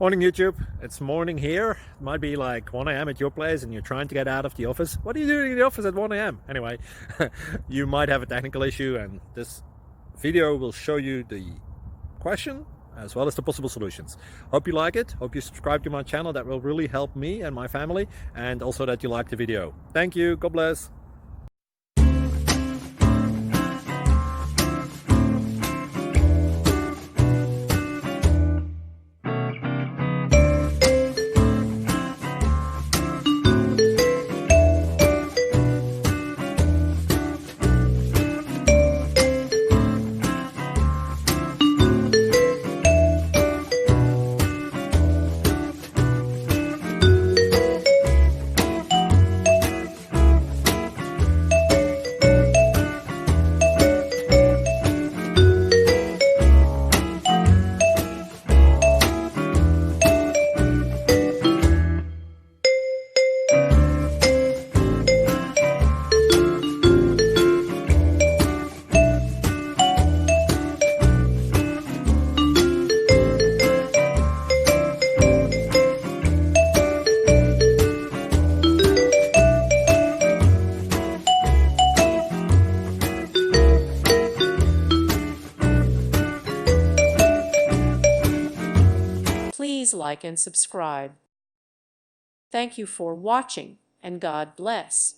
Morning YouTube, it's morning here. It might be like 1 a.m. at your place and you're trying to get out of the office. What are you doing in the office at 1 a.m? Anyway, you might have a technical issue and this video will show you the question as well as the possible solutions. Hope you like it, hope you subscribe to my channel. That will really help me and my family, and also that you like the video. Thank you, God bless. Please like and subscribe. Thank you for watching, and God bless.